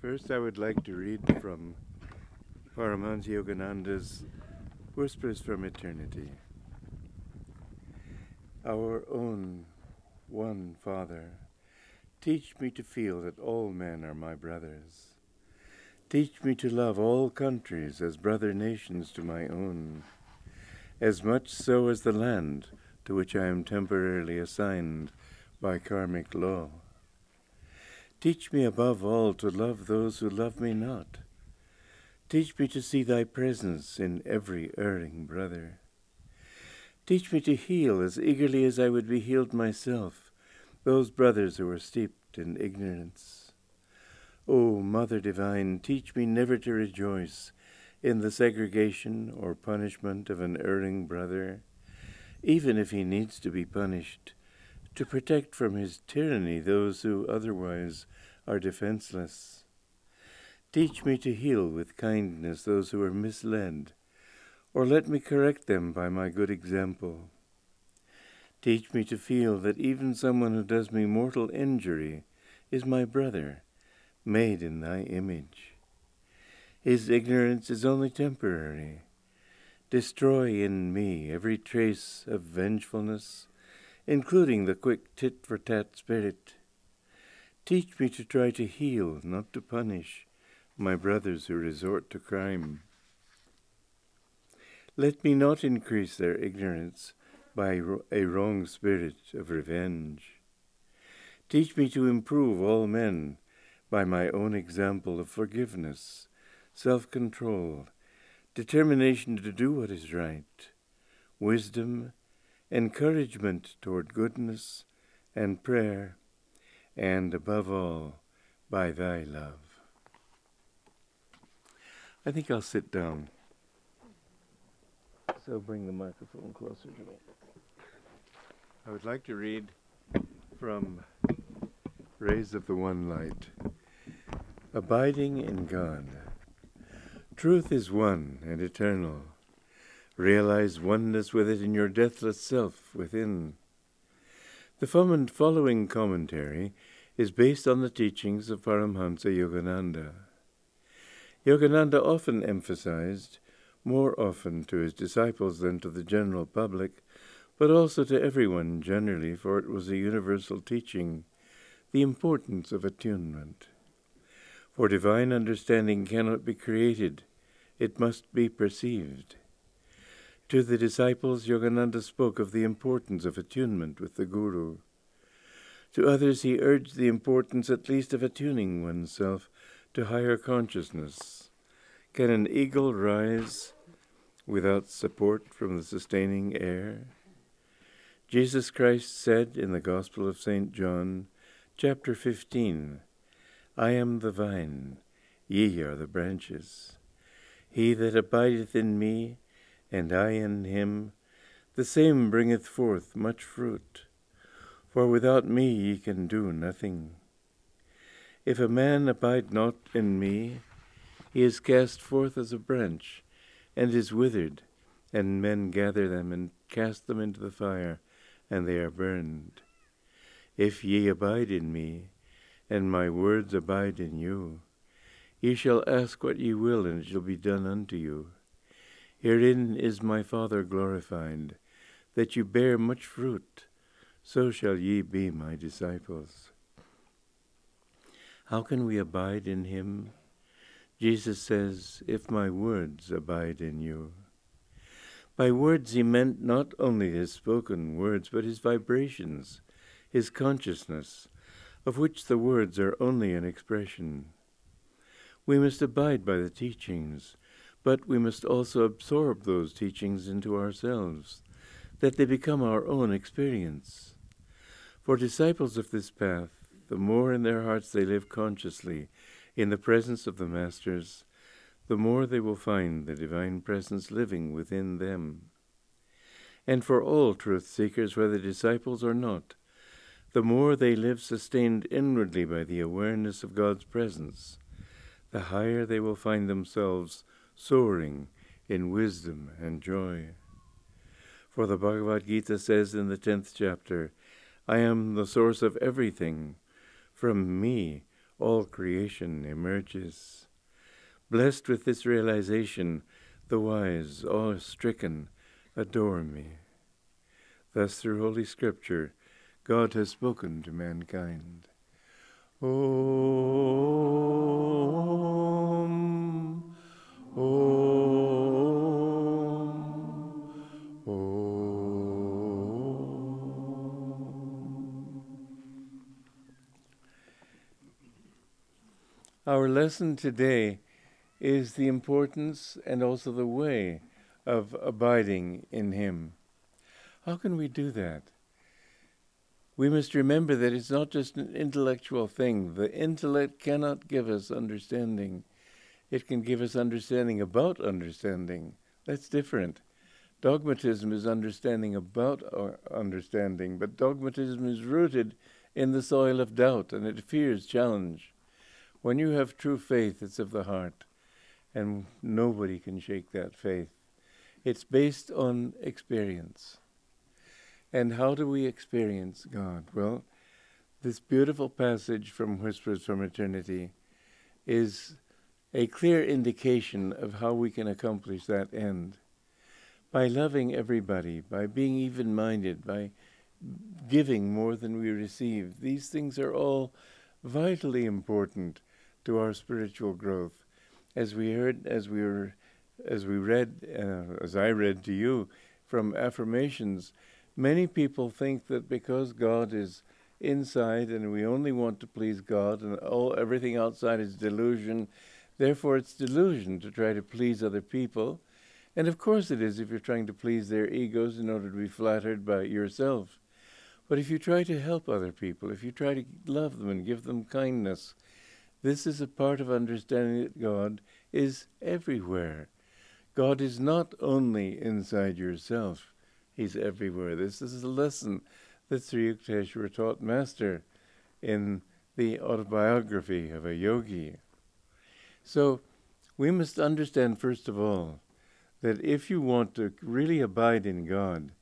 First, I would like to read from Paramhansa Yogananda's Whispers from Eternity. Our own one Father, teach me to feel that all men are my brothers. Teach me to love all countries as brother nations to my own, as much so as the land to which I am temporarily assigned by karmic law. Teach me above all to love those who love me not. Teach me to see thy presence in every erring brother. Teach me to heal as eagerly as I would be healed myself, those brothers who are steeped in ignorance. O Mother Divine, teach me never to rejoice in the segregation or punishment of an erring brother, even if he needs to be punished, to protect from his tyranny those who otherwise are defenseless. Teach me to heal with kindness those who are misled, or let me correct them by my good example. Teach me to feel that even someone who does me mortal injury is my brother, made in thy image. His ignorance is only temporary. Destroy in me every trace of vengefulness, including the quick tit-for-tat spirit. Teach me to try to heal, not to punish, my brothers who resort to crime. Let me not increase their ignorance by a wrong spirit of revenge. Teach me to improve all men by my own example of forgiveness, self-control, determination to do what is right, wisdom, encouragement toward goodness and prayer, and above all, by thy love. I think I'll sit down. So bring the microphone closer to me. I would like to read from Rays of the One Light. Abiding in God. Truth is one and eternal. Realize oneness with it in your deathless self within. The following commentary is based on the teachings of Paramhansa Yogananda. Yogananda often emphasized, more often to his disciples than to the general public, but also to everyone generally, for it was a universal teaching, the importance of attunement. For divine understanding cannot be created, it must be perceived. To the disciples, Yogananda spoke of the importance of attunement with the Guru. To others, he urged the importance at least of attuning oneself to higher consciousness. Can an eagle rise without support from the sustaining air? Jesus Christ said in the Gospel of St. John, chapter 15, I am the vine, ye are the branches. He that abideth in me, and I in him, the same bringeth forth much fruit. For without me ye can do nothing. If a man abide not in me, he is cast forth as a branch, and is withered, and men gather them and cast them into the fire, and they are burned. If ye abide in me, and my words abide in you, ye shall ask what ye will, and it shall be done unto you. Herein is my Father glorified, that you bear much fruit, so shall ye be my disciples. How can we abide in him? Jesus says, if my words abide in you. By words he meant not only his spoken words, but his vibrations, his consciousness, of which the words are only an expression. We must abide by the teachings, but we must also absorb those teachings into ourselves, that they become our own experience. For disciples of this path, the more in their hearts they live consciously in the presence of the Masters, the more they will find the divine presence living within them. And for all truth seekers, whether disciples or not, the more they live sustained inwardly by the awareness of God's presence, the higher they will find themselves soaring in wisdom and joy. For the Bhagavad Gita says in the 10th chapter, I am the source of everything. From me all creation emerges. Blessed with this realization, the wise, awe-stricken, adore me. Thus, through Holy Scripture, God has spoken to mankind. Om, Om, Om. Our lesson today is the importance and also the way of abiding in Him. How can we do that? We must remember that it's not just an intellectual thing. The intellect cannot give us understanding. It can give us understanding about understanding. That's different. Dogmatism is understanding about our understanding, but dogmatism is rooted in the soil of doubt, and it fears challenge. When you have true faith, it's of the heart, and nobody can shake that faith. It's based on experience. And how do we experience God? Well, this beautiful passage from Whispers from Eternity is a clear indication of how we can accomplish that end. By loving everybody, by being even-minded, by giving more than we receive. These things are all vitally important to our spiritual growth. As we heard, as I read to you from affirmations, many people think that because God is inside and we only want to please God and everything outside is delusion, therefore it's delusion to try to please other people. And of course it is if you're trying to please their egos in order to be flattered by yourself. But if you try to help other people, if you try to love them and give them kindness, this is a part of understanding that God is everywhere. God is not only inside yourself. He's everywhere. This is a lesson that Sri Yukteswar taught Master in the Autobiography of a Yogi. So we must understand, first of all, that if you want to really abide in God,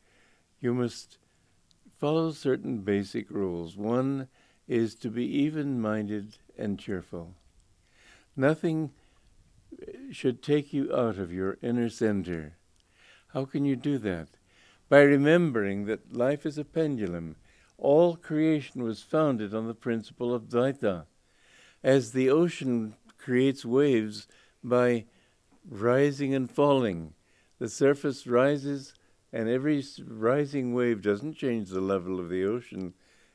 you must follow certain basic rules. One is to be even-minded and cheerful. Nothing should take you out of your inner center. How can you do that? By remembering that life is a pendulum. All creation was founded on the principle of Dvaita. As the ocean creates waves by rising and falling, the surface rises, and every rising wave doesn't change the level of the ocean.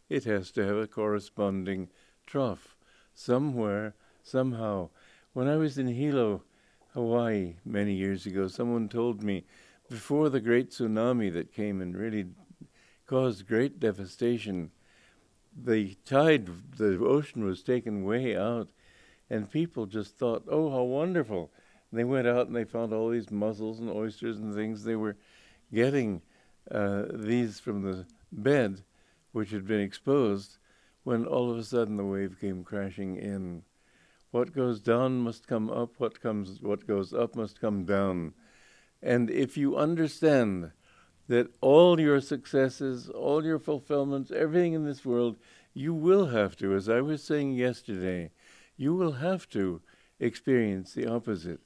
It has to have a corresponding trough somewhere, somehow. When I was in Hilo, Hawaii, many years ago, someone told me, before the great tsunami that came and really caused great devastation, the ocean was taken way out, and people just thought, oh, how wonderful. And they went out and they found all these mussels and oysters and things. They were getting these from the bed, which had been exposed, when all of a sudden the wave came crashing in. What goes down must come up, what goes up must come down. And if you understand that all your successes, all your fulfillments, everything in this world, you will have to, as I was saying yesterday, you will have to experience the opposite.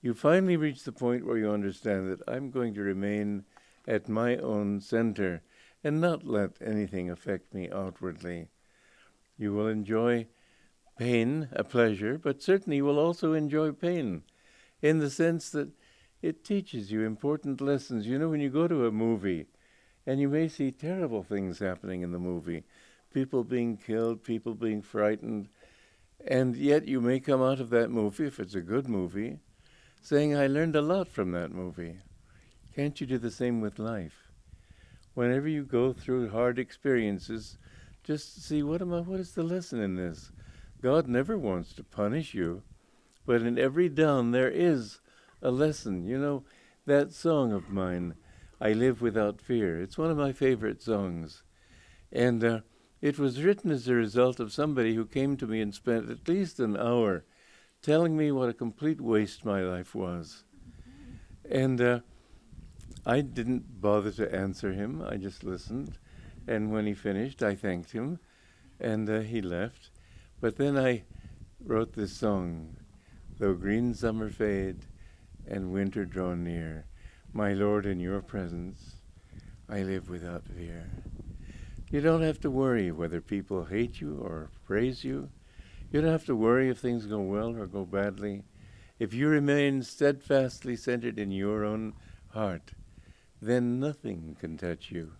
You finally reach the point where you understand that I'm going to remain at my own center and not let anything affect me outwardly. You will enjoy pain, a pleasure, but certainly you will also enjoy pain in the sense that it teaches you important lessons. You know, when you go to a movie, and you may see terrible things happening in the movie, people being killed, people being frightened, and yet you may come out of that movie, if it's a good movie, saying, I learned a lot from that movie. Can't you do the same with life? Whenever you go through hard experiences, just see, what is the lesson in this? God never wants to punish you, but in every down there is a lesson. You know, that song of mine, I Live Without Fear, it's one of my favorite songs. And it was written as a result of somebody who came to me and spent at least an hour telling me what a complete waste my life was. And I didn't bother to answer him. I just listened. And when he finished, I thanked him, and he left. But then I wrote this song, though green summer fade and winter draw near, my Lord, in your presence I live without fear. You don't have to worry whether people hate you or praise you. You don't have to worry if things go well or go badly. If you remain steadfastly centered in your own heart, then nothing can touch you.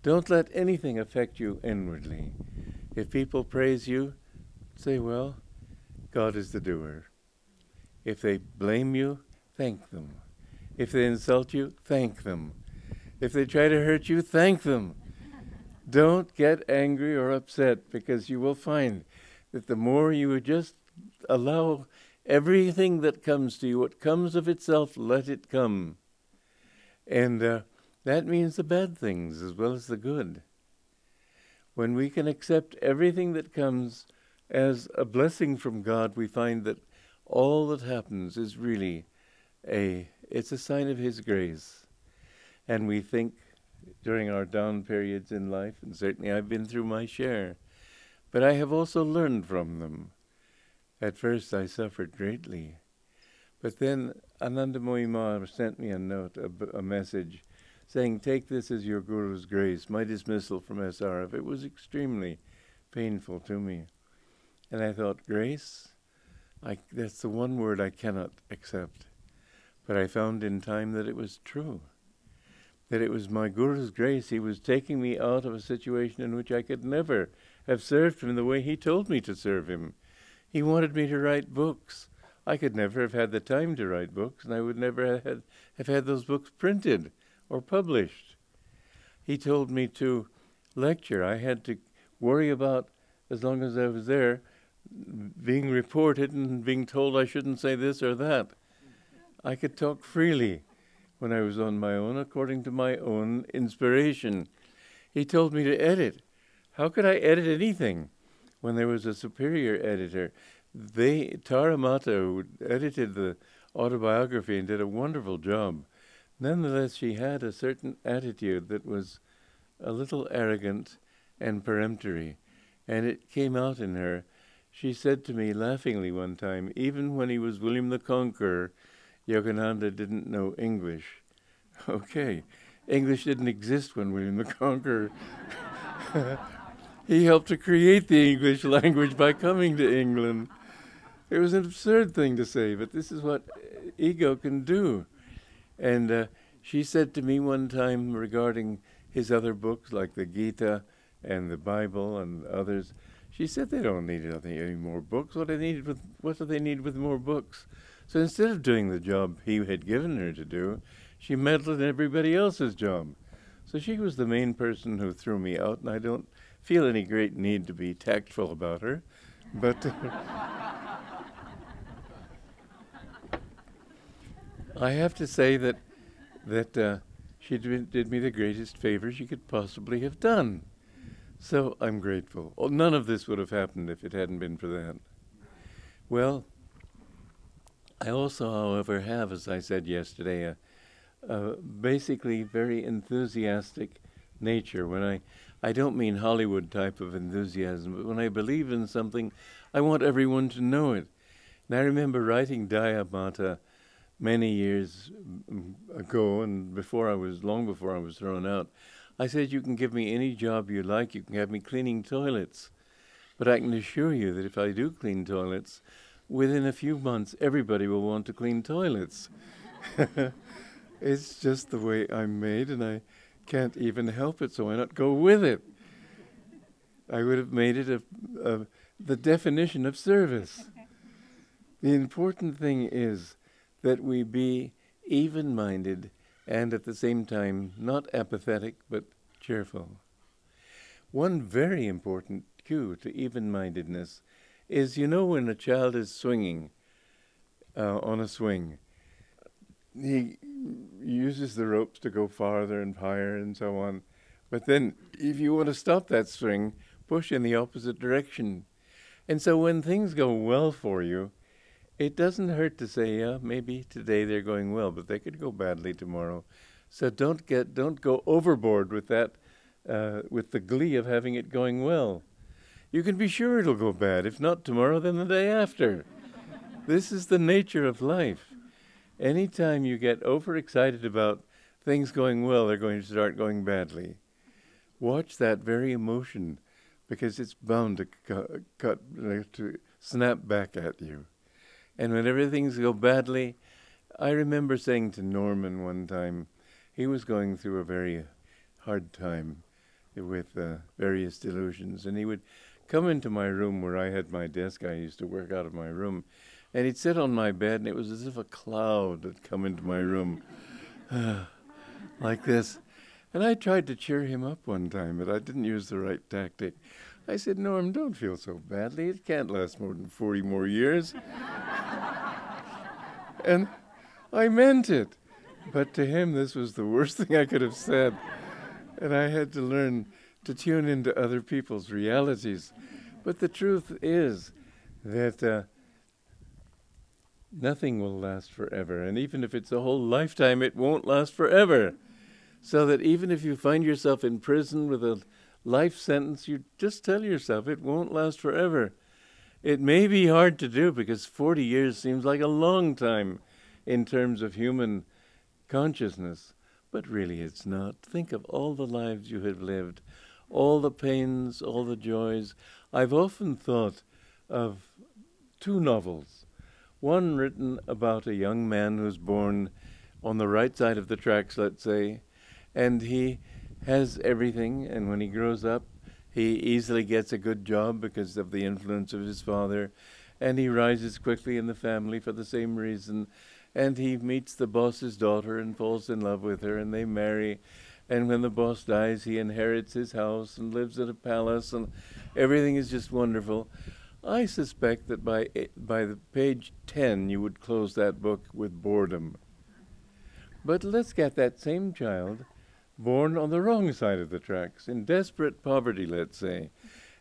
Don't let anything affect you inwardly. If people praise you, say, well, God is the doer. If they blame you, thank them. If they insult you, thank them. If they try to hurt you, thank them. Don't get angry or upset, because you will find that the more you would just allow everything that comes to you, what comes of itself, let it come. And that means the bad things as well as the good. When we can accept everything that comes as a blessing from God, we find that all that happens is really it's a sign of His grace. And we think during our down periods in life, and certainly I've been through my share, but I have also learned from them. At first I suffered greatly, but then Anandamayi Ma sent me a note, a message, saying, take this as your Guru's grace, my dismissal from SRF. It was extremely painful to me. And I thought, grace? That's the one word I cannot accept. But I found in time that it was true, that it was my Guru's grace. He was taking me out of a situation in which I could never have served Him the way He told me to serve Him. He wanted me to write books. I could never have had the time to write books, and I would never have had those books printed or published. He told me to lecture. I had to worry about, as long as I was there, being reported and being told I shouldn't say this or that. I could talk freely when I was on my own, according to my own inspiration. He told me to edit. How could I edit anything when there was a superior editor? Taramata, who edited the Autobiography and did a wonderful job, nonetheless she had a certain attitude that was a little arrogant and peremptory, and it came out in her. She said to me laughingly one time, even when he was William the Conqueror, Yogananda didn't know English. Okay, English didn't exist when William the Conqueror. He helped to create the English language by coming to England. It was an absurd thing to say, but this is what ego can do. And she said to me one time regarding his other books, like the Gita and the Bible and others, she said they don't need any more books. What do they need with more books? So instead of doing the job he had given her to do, she meddled in everybody else's job. So she was the main person who threw me out, and I don't feel any great need to be tactful about her. But I have to say that she did me the greatest favor she could possibly have done. So I'm grateful. Oh, none of this would have happened if it hadn't been for that. Well, I also, however, have, as I said yesterday, a basically very enthusiastic nature. When I don't mean Hollywood type of enthusiasm, but when I believe in something, I want everyone to know it. And I remember writing Daya Mata many years ago, and long before I was thrown out. I said, you can give me any job you like, you can have me cleaning toilets, but I can assure you that if I do clean toilets, within a few months everybody will want to clean toilets. It's just the way I'm made, and I can't even help it, so why not go with it? I would have made it the definition of service. The important thing is that we be even-minded and at the same time not apathetic but cheerful. One very important cue to even-mindedness is, when a child is swinging on a swing, he uses the ropes to go farther and higher and so on. But then if you want to stop that swing, push in the opposite direction. And so when things go well for you, it doesn't hurt to say, yeah, maybe today they're going well, but they could go badly tomorrow. So don't go overboard with that, with the glee of having it going well. you can be sure it'll go bad. If not tomorrow, then the day after. This is the nature of life. Anytime you get overexcited about things going well, they're going to start going badly. Watch that very emotion, because it's bound to snap back at you. And whenever things go badly, I remember saying to Norman one time, he was going through a very hard time with various delusions, and he would come into my room where I had my desk. I used to work out of my room, and he'd sit on my bed, and it was as if a cloud had come into my room, like this. And I tried to cheer him up one time, but I didn't use the right tactic. I said, Norm, don't feel so badly. It can't last more than 40 more years. And I meant it. But to him, this was the worst thing I could have said. And I had to learn to tune into other people's realities. But the truth is that nothing will last forever. And even if it's a whole lifetime, it won't last forever. So that even if you find yourself in prison with a life sentence, you just tell yourself it won't last forever. It may be hard to do because 40 years seems like a long time in terms of human consciousness, but really it's not. Think of all the lives you have lived, all the pains, all the joys. I've often thought of 2 novels. One written about a young man who's born on the right side of the tracks, let's say, and he has everything, and when he grows up, he easily gets a good job because of the influence of his father, and he rises quickly in the family for the same reason, and he meets the boss's daughter and falls in love with her, and they marry, and when the boss dies, he inherits his house and lives in a palace, and everything is just wonderful. I suspect that by the page 10, you would close that book with boredom. But let's get that same child born on the wrong side of the tracks, in desperate poverty, let's say,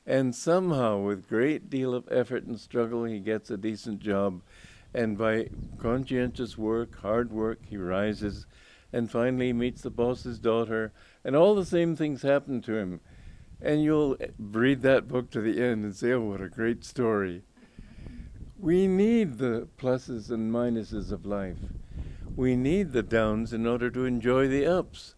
and somehow with great deal of effort and struggle he gets a decent job, and by conscientious work, hard work, he rises, and finally meets the boss's daughter, and all the same things happen to him. And you'll read that book to the end and say, oh, what a great story. We need the pluses and minuses of life. We need the downs in order to enjoy the ups.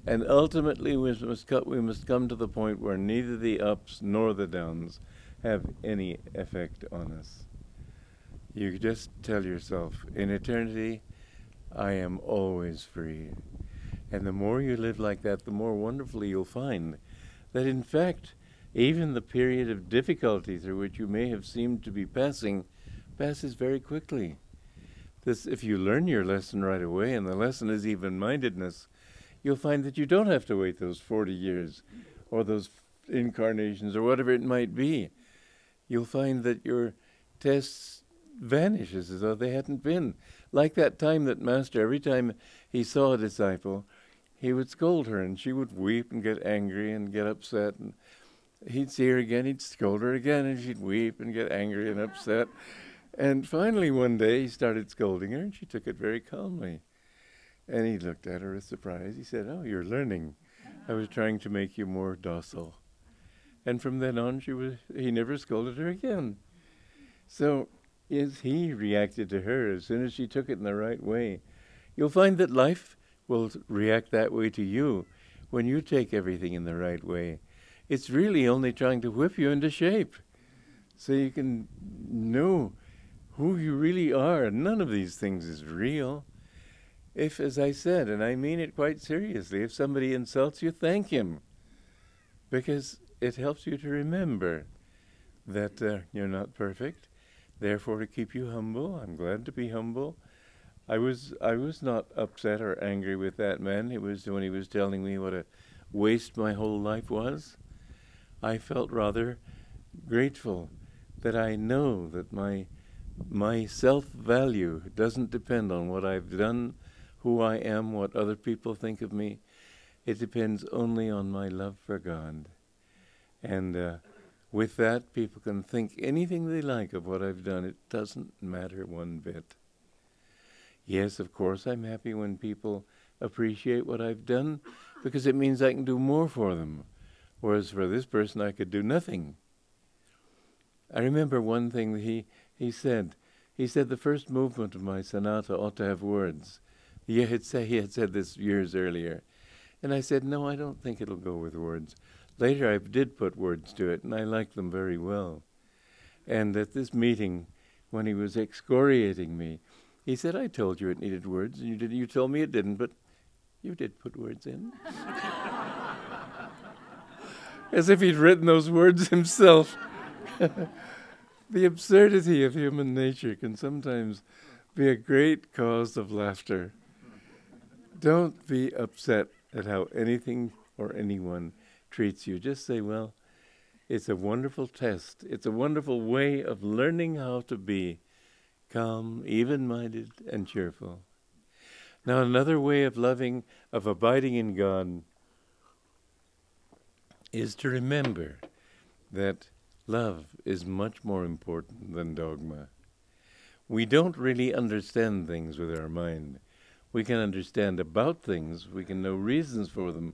And ultimately we must come to the point where neither the ups nor the downs have any effect on us. You just tell yourself, in eternity, I am always free. And the more you live like that, the more wonderfully you'll find that in fact, even the period of difficulty through which you may have seemed to be passing, passes very quickly. If you learn your lesson right away, and the lesson is even-mindedness, you'll find that you don't have to wait those 40 years, or those incarnations, or whatever it might be. You'll find that your tests vanishes as though they hadn't been. Like that time that Master, every time he saw a disciple, he would scold her, and she would weep and get angry and get upset. And he'd see her again, he'd scold her again, and she'd weep and get angry and upset. And finally one day he started scolding her, and she took it very calmly. And he looked at her with surprise. He said, oh, you're learning. I was trying to make you more docile. And from then on, he never scolded her again. So as he reacted to her, as soon as she took it in the right way, you'll find that life will react that way to you when you take everything in the right way. It's really only trying to whip you into shape so you can know who you really are. None of these things is real. If, as I said, and I mean it quite seriously, if somebody insults you, thank him, because it helps you to remember that you're not perfect. Therefore, to keep you humble, I'm glad to be humble. I was not upset or angry with that man. It was when he was telling me what a waste my whole life was. I felt rather grateful that I know that my self-value doesn't depend on what I've done, who I am, what other people think of me. It depends only on my love for God. And with that, people can think anything they like of what I've done. It doesn't matter one bit. Yes, of course, I'm happy when people appreciate what I've done, because it means I can do more for them. Whereas for this person, I could do nothing. I remember one thing that he said. He said the first movement of my sonata ought to have words. He had said this years earlier. And I said, no, I don't think it'll go with words. Later I did put words to it, and I liked them very well. And at this meeting, when he was excoriating me, he said, I told you it needed words, and you told me it didn't, but you did put words in. As if he'd written those words himself. The absurdity of human nature can sometimes be a great cause of laughter. Don't be upset at how anything or anyone treats you. Just say, well, it's a wonderful test. It's a wonderful way of learning how to be calm, even-minded, and cheerful. Now, another way of loving, of abiding in God, is to remember that love is much more important than dogma. We don't really understand things with our mind. We can understand about things, we can know reasons for them,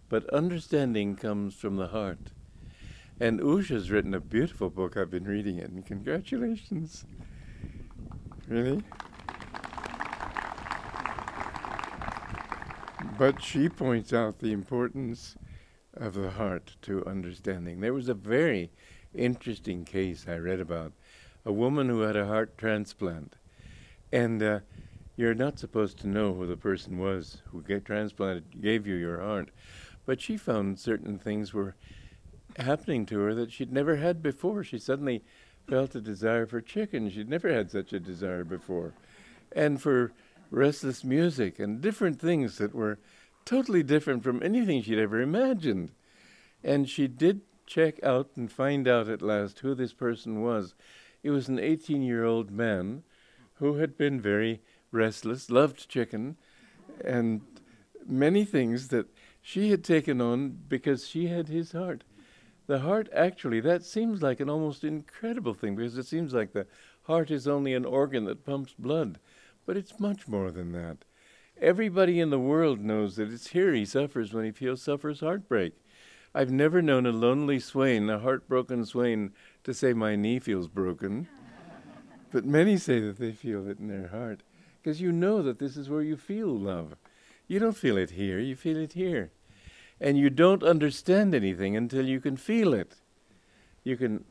but understanding comes from the heart. And Usha's written a beautiful book. I've been reading it, and congratulations. Really? But she points out the importance of the heart to understanding. There was a very interesting case I read about, a woman who had a heart transplant. And you're not supposed to know who the person was who gave you your heart. But she found certain things were happening to her that she'd never had before. She suddenly felt a desire for chicken. She'd never had such a desire before. And for restless music and different things that were totally different from anything she'd ever imagined. And she did check out and find out at last who this person was. It was an 18-year-old man who had been very restless, loved chicken, and many things that she had taken on because she had his heart. The heart, actually, that seems like an almost incredible thing, because it seems like the heart is only an organ that pumps blood. But it's much more than that. Everybody in the world knows that it's here he suffers when he suffers heartbreak. I've never known a lonely swain, a heartbroken swain, to say, my knee feels broken. But many say that they feel it in their heart, because you know that this is where you feel love. You don't feel it here, you feel it here. And you don't understand anything until you can feel it. You can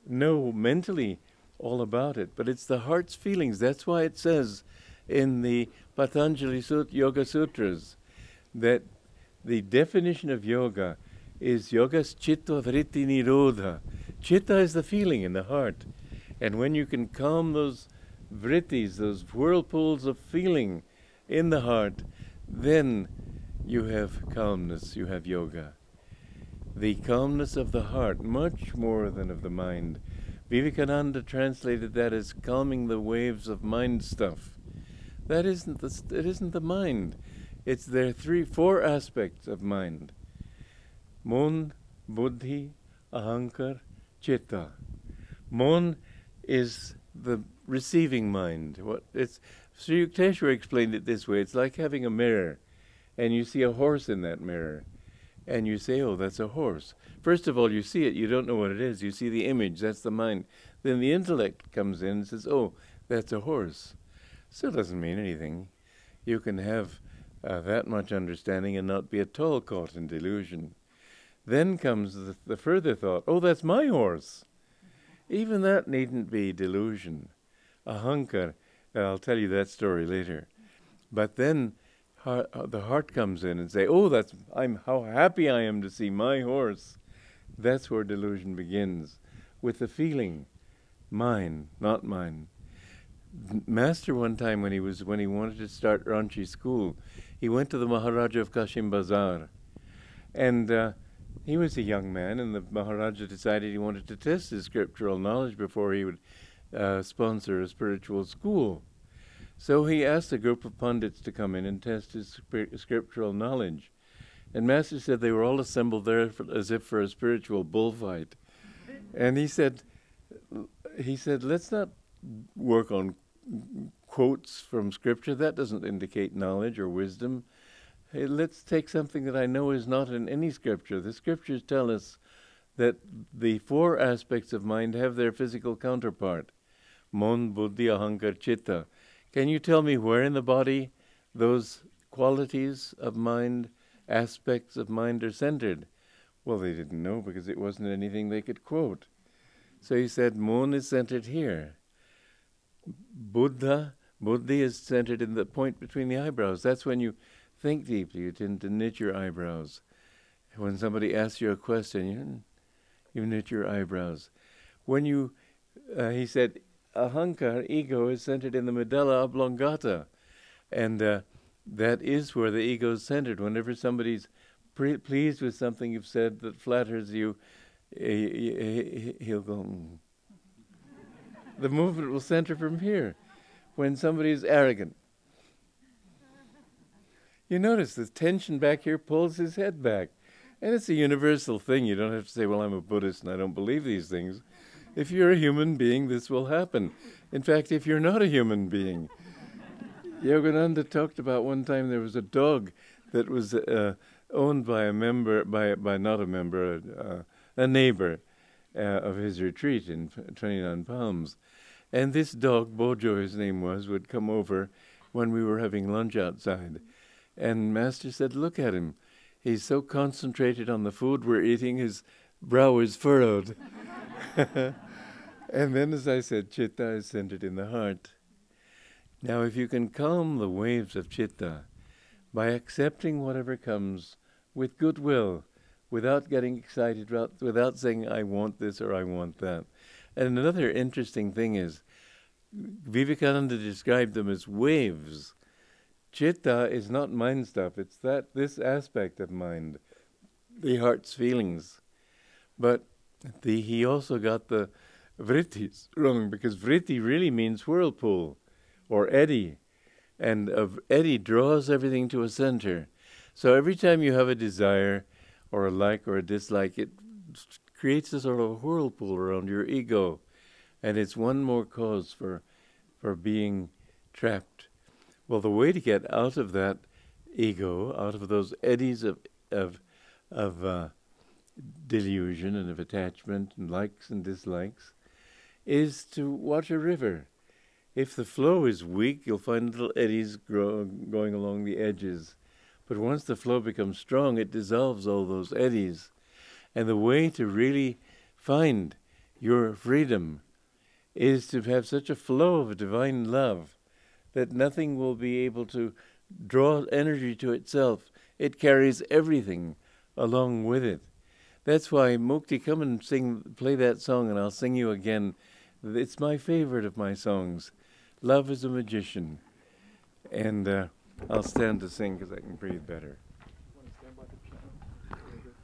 know mentally all about it, but it's the heart's feelings. That's why it says in the Patanjali Yoga Sutras that the definition of yoga is yogas chitta vritti nirodha. Chitta is the feeling in the heart. And when you can calm those vrittis, those whirlpools of feeling in the heart, then you have calmness, you have yoga. The calmness of the heart, much more than of the mind. Vivekananda translated that as calming the waves of mind stuff. That isn't the mind. It's there four aspects of mind. Mon, buddhi, ahankar, chitta. Mon is the receiving mind. Sri Yukteswar explained it this way. It's like having a mirror, and you see a horse in that mirror, and you say, oh, that's a horse. First of all, you see it, you don't know what it is. You see the image, that's the mind. Then the intellect comes in and says, oh, that's a horse. Still doesn't mean anything. You can have that much understanding and not be at all caught in delusion. Then comes the further thought, oh, that's my horse. Even that needn't be delusion. Ahankar, I'll tell you that story later. But then the heart comes in and say, oh, how happy I am to see my horse. That's where delusion begins, with the feeling, mine, not mine. Master one time when he wanted to start Ranchi school, he went to the Maharaja of Kashim Bazar. And he was a young man, and the Maharaja decided he wanted to test his scriptural knowledge before he would sponsor a spiritual school. So he asked a group of pundits to come in and test his scriptural knowledge. And Master said they were all assembled there as if for a spiritual bullfight. And he said, let's not work on quotes from scripture. That doesn't indicate knowledge or wisdom. Hey, let's take something that I know is not in any scripture. The scriptures tell us that the four aspects of mind have their physical counterpart. Mon, buddhi, ahankar, chitta. Can you tell me where in the body those qualities of mind, aspects of mind are centered? Well, they didn't know because it wasn't anything they could quote. So he said, Mon is centered here. Buddhi is centered in the point between the eyebrows. That's when you think deeply. You tend to knit your eyebrows. When somebody asks you a question, you knit your eyebrows. When you, he said, ahankar, ego, is centered in the medulla oblongata. And that is where the ego is centered. Whenever somebody's pleased with something you've said that flatters you, he'll go, The movement will center from here. When somebody's arrogant, you notice the tension back here pulls his head back. And it's a universal thing. You don't have to say, well, I'm a Buddhist and I don't believe these things. If you're a human being, this will happen. In fact, if you're not a human being, Yogananda talked about one time there was a dog that was owned by a member, by not a member, a neighbor of his retreat in 29 Palms. And this dog, Bojo his name was, would come over when we were having lunch outside. And Master said, look at him. He's so concentrated on the food we're eating, his brow is furrowed. And then, as I said, Chitta is centered in the heart. Now, if you can calm the waves of Chitta by accepting whatever comes with goodwill, without getting excited, without saying, I want this or I want that. And another interesting thing is, Vivekananda described them as waves. Chitta is not mind stuff, it's this aspect of mind, the heart's feelings. But he also got the vrittis wrong, because vritti really means whirlpool or eddy. And eddy draws everything to a center. So every time you have a desire or a like or a dislike, it creates a sort of whirlpool around your ego. And it's one more cause for being trapped. Well, the way to get out of that ego, out of those eddies of delusion and of attachment and likes and dislikes, is to watch a river. If the flow is weak, you'll find little eddies going along the edges. But once the flow becomes strong, it dissolves all those eddies. And the way to really find your freedom is to have such a flow of divine love that nothing will be able to draw energy to itself. It carries everything along with it. That's why, Mukti, come and play that song, and I'll sing you again. It's my favorite of my songs. Love is a magician. And I'll stand to sing because I can breathe better. Want to stand by the piano?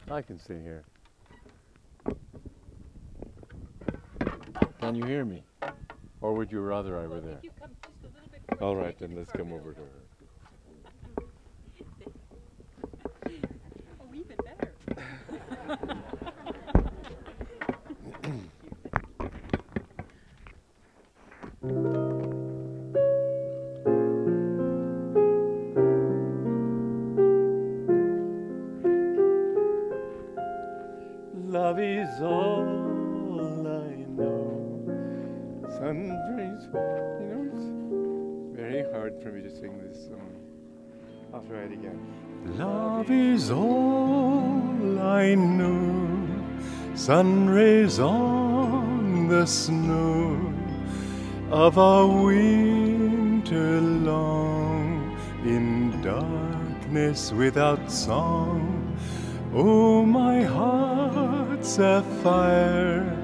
I can stay here. Can you hear me? Or would you rather I were there? If you come just a little bit All right, then let's come over to her. Oh, even better. Love is all I know. Sunrise, it's very hard for me to sing this song. I'll try it again. Love is all I know. Sun rays on the snow of a winter long, in darkness without song. Oh, my heart's afire,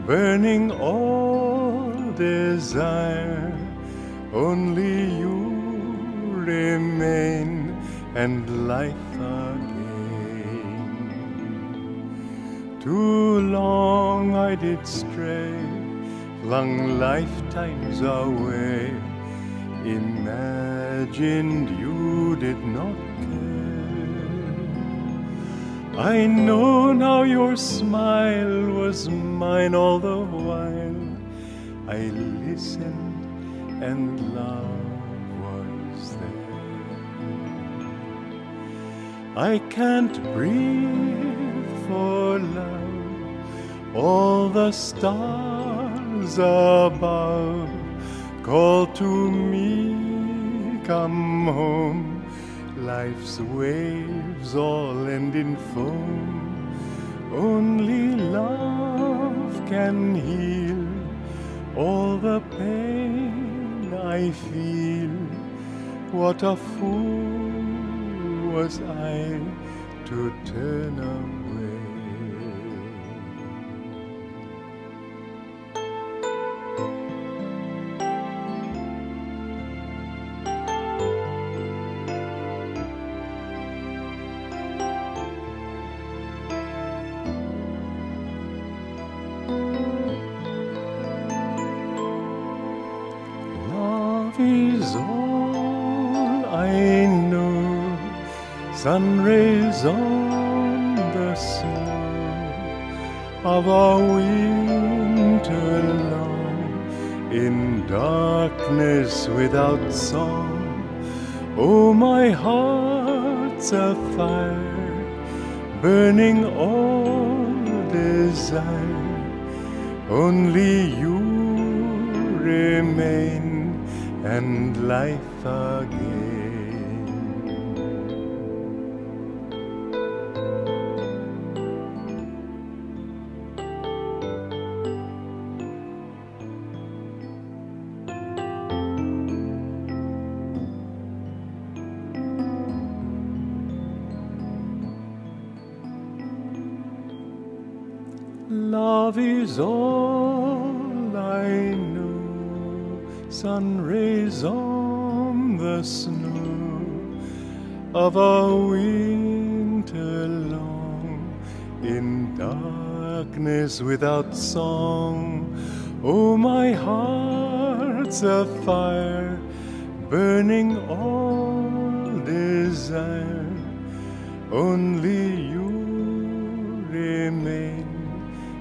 burning all desire. Only you remain, and life again. Too long I did stray, flung lifetimes away, imagined you did not care. I know now your smile was mine all the while. I listened and love was there. I can't breathe for love, all the stars above call to me, come home. Life's waves all end in foam. Only love can heal all the pain I feel. What a fool was I to turn away. Is all I know, sun rays on the snow of a winter long, in darkness without song. Oh, my heart's a fire, burning all desire. Only you remain, and life again. Love is all I know, sun rays on the snow of a winter long, in darkness without song. Oh, my heart's a fire, burning all desire. Only you remain,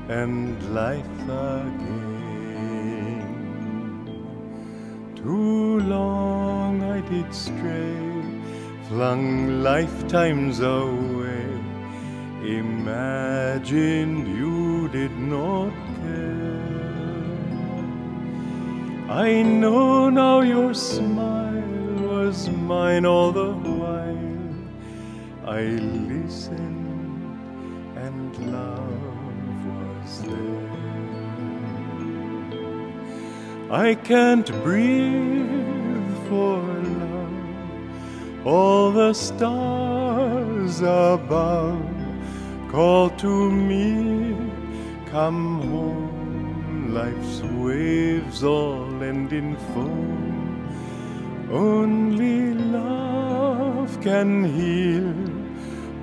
and life again. Too long I did stray, flung lifetimes away, imagined you did not care. I know now your smile was mine all the while. I listened and love was there. I can't breathe for love. All the stars above call to me, come home. Life's waves all end in foam. Only love can heal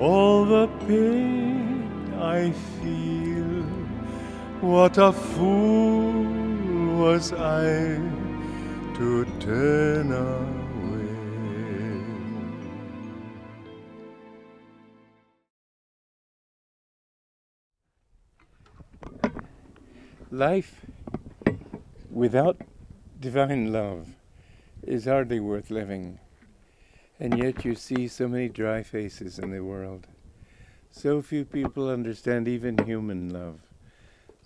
all the pain I feel. What a fool was I to turn away. Life without divine love is hardly worth living. And yet you see so many dry faces in the world. So few people understand even human love.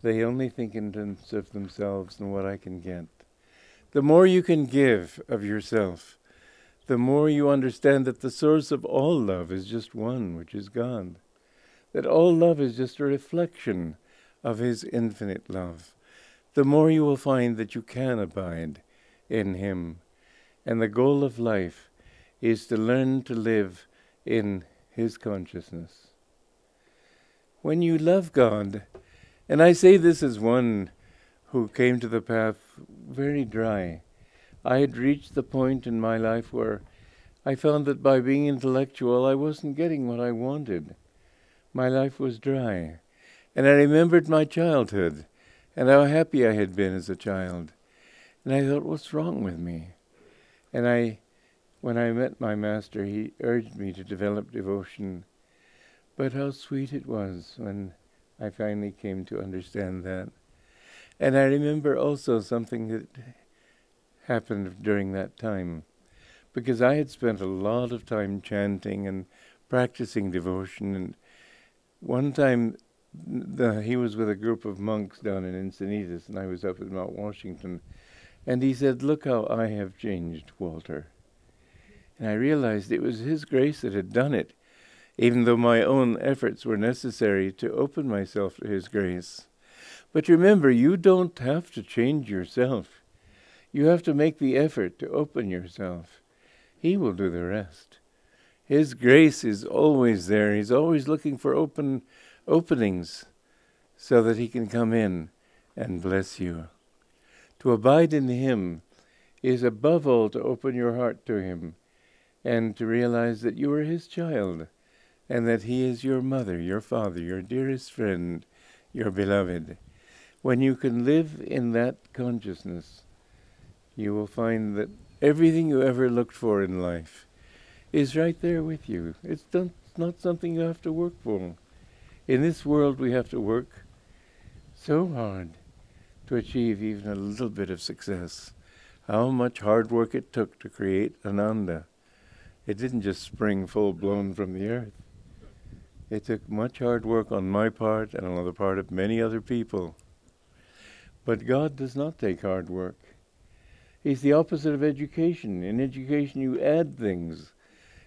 They only think in terms of themselves and what I can get. The more you can give of yourself, the more you understand that the source of all love is just one, which is God. That all love is just a reflection of His infinite love. The more you will find that you can abide in Him. And the goal of life is to learn to live in His consciousness. When you love God, and I say this as one who came to the path very dry. I had reached the point in my life where I found that by being intellectual I wasn't getting what I wanted. My life was dry. And I remembered my childhood and how happy I had been as a child. And I thought, what's wrong with me? And when I met my master, he urged me to develop devotion. But how sweet it was when I finally came to understand that. And I remember also something that happened during that time, because I had spent a lot of time chanting and practicing devotion. And one time he was with a group of monks down in Encinitas, and I was up at Mount Washington, and he said, "Look how I have changed, Walter." And I realized it was his grace that had done it, even though my own efforts were necessary to open myself to his grace. But remember, you don't have to change yourself. You have to make the effort to open yourself. He will do the rest. His grace is always there. He's always looking for openings so that he can come in and bless you. To abide in him is above all to open your heart to him and to realize that you are his child and that he is your mother, your father, your dearest friend, your beloved. When you can live in that consciousness, you will find that everything you ever looked for in life is right there with you. It's not something you have to work for. In this world we have to work so hard to achieve even a little bit of success. How much hard work it took to create Ananda. It didn't just spring full-blown from the earth. It took much hard work on my part and on the part of many other people. But God does not take hard work. He's the opposite of education. In education you add things.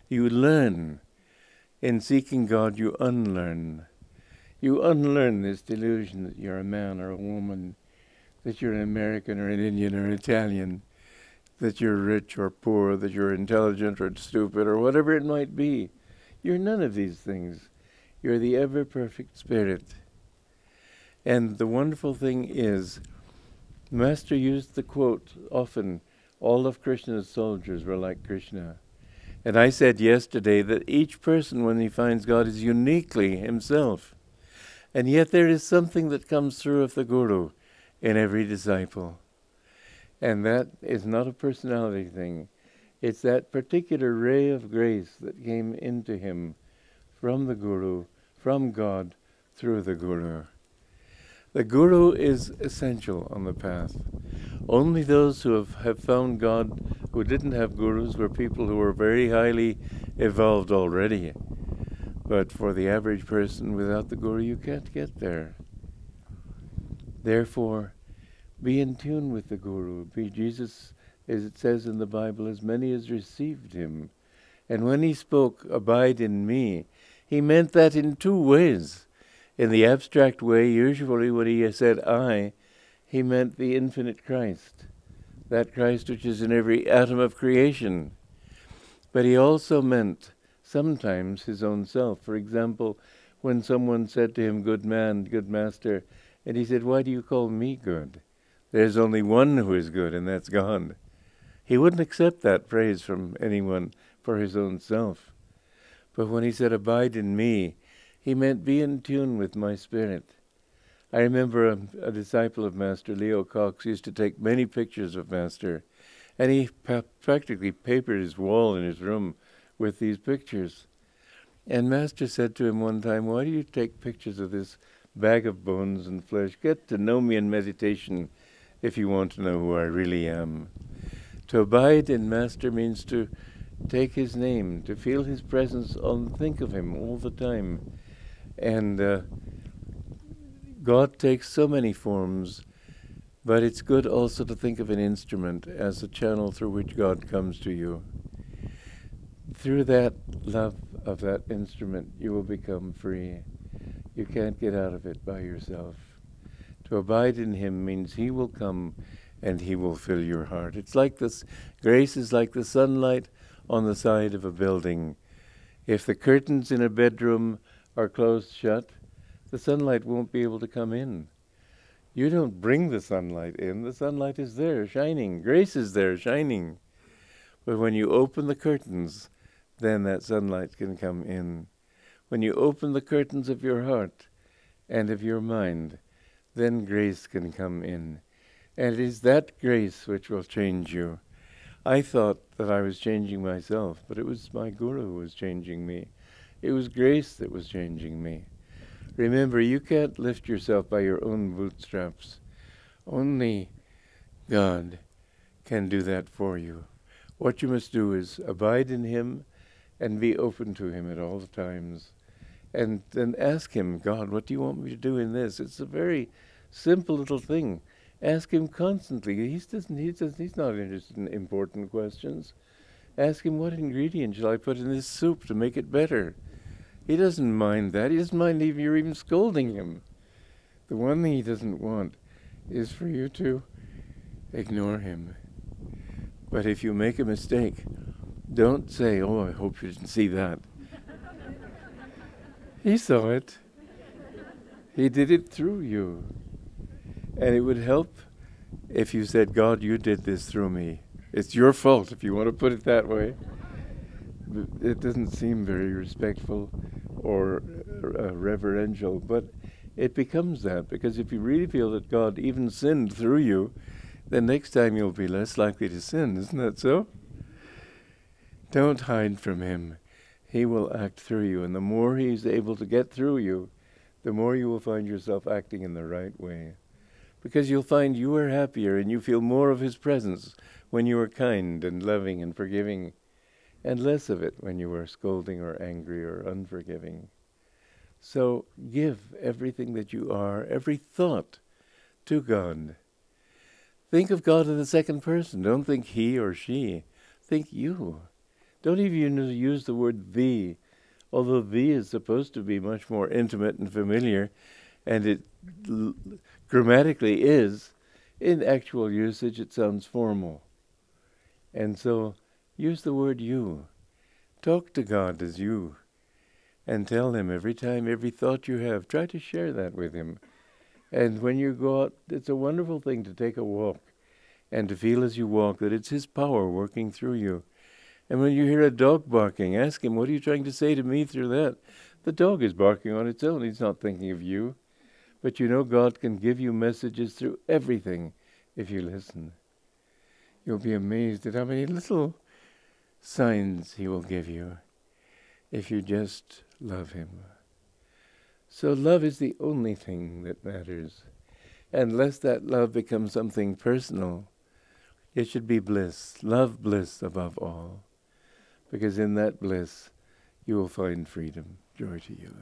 You learn. In seeking God you unlearn. You unlearn this delusion that you're a man or a woman, that you're an American or an Indian or an Italian, that you're rich or poor, that you're intelligent or stupid or whatever it might be. You're none of these things. You're the ever-perfect spirit. And the wonderful thing is, Master used the quote often, all of Krishna's soldiers were like Krishna. And I said yesterday that each person, when he finds God, is uniquely himself. And yet there is something that comes through of the Guru in every disciple. And that is not a personality thing. It's that particular ray of grace that came into him from the Guru, from God, through the Guru. The Guru is essential on the path. Only those who have found God, who didn't have Gurus, were people who were very highly evolved already. But for the average person, without the Guru, you can't get there. Therefore, be in tune with the Guru. Be Jesus, as it says in the Bible, as many as received him. And when he spoke, "Abide in me," he meant that in two ways. In the abstract way, usually when he said "I," he meant the infinite Christ, that Christ which is in every atom of creation. But he also meant sometimes his own self. For example, when someone said to him, "Good man, good master," and he said, "Why do you call me good? There's only one who is good, and that's God." He wouldn't accept that praise from anyone for his own self. But when he said, "Abide in me," he meant be in tune with my spirit. I remember a disciple of Master, Leo Cox, used to take many pictures of Master, and he practically papered his wall in his room with these pictures. And Master said to him one time, "Why do you take pictures of this bag of bones and flesh? Get to know me in meditation if you want to know who I really am." To abide in Master means to take his name, to feel his presence, think of him all the time. And God takes so many forms, but it's good also to think of an instrument as a channel through which God comes to you. Through that love of that instrument, you will become free. You can't get out of it by yourself. To abide in him means he will come and he will fill your heart. It's like this, grace is like the sunlight on the side of a building. If the curtains in a bedroom are closed shut, the sunlight won't be able to come in. You don't bring the sunlight in. The sunlight is there, shining. Grace is there, shining. But when you open the curtains, then that sunlight can come in. When you open the curtains of your heart and of your mind, then grace can come in. And it is that grace which will change you. I thought that I was changing myself, but it was my Guru who was changing me. It was grace that was changing me. Remember, you can't lift yourself by your own bootstraps. Only God can do that for you. What you must do is abide in him and be open to him at all times. And then ask him, God, what do you want me to do in this? It's a very simple little thing. Ask him constantly. He's not interested in important questions. Ask him, what ingredient shall I put in this soup to make it better? He doesn't mind that. He doesn't mind if you're even scolding him. The one thing he doesn't want is for you to ignore him. But if you make a mistake, don't say, oh, I hope you didn't see that. He saw it. He did it through you. And it would help if you said, God, you did this through me. It's your fault, if you want to put it that way. It doesn't seem very respectful or reverential, but it becomes that, because if you really feel that God even sinned through you, then next time you'll be less likely to sin. Isn't that so? Don't hide from him. He will act through you, and the more he's able to get through you, the more you will find yourself acting in the right way. Because you'll find you are happier and you feel more of his presence when you are kind and loving and forgiving, and less of it when you are scolding or angry or unforgiving. So give everything that you are, every thought, to God. Think of God in the second person. Don't think he or she. Think you. Don't even use the word thee, although thee is supposed to be much more intimate and familiar, and it grammatically is. In actual usage, it sounds formal. And so, use the word you. Talk to God as you, and tell him every time, every thought you have, try to share that with him. And when you go out, it's a wonderful thing to take a walk, and to feel as you walk that it's his power working through you. And when you hear a dog barking, ask him, what are you trying to say to me through that? The dog is barking on its own. He's not thinking of you. But you know God can give you messages through everything if you listen. You'll be amazed at how many little signs he will give you if you just love him. So love is the only thing that matters. And lest that love become something personal, it should be bliss. Love bliss above all. Because in that bliss, you will find freedom. Joy to you.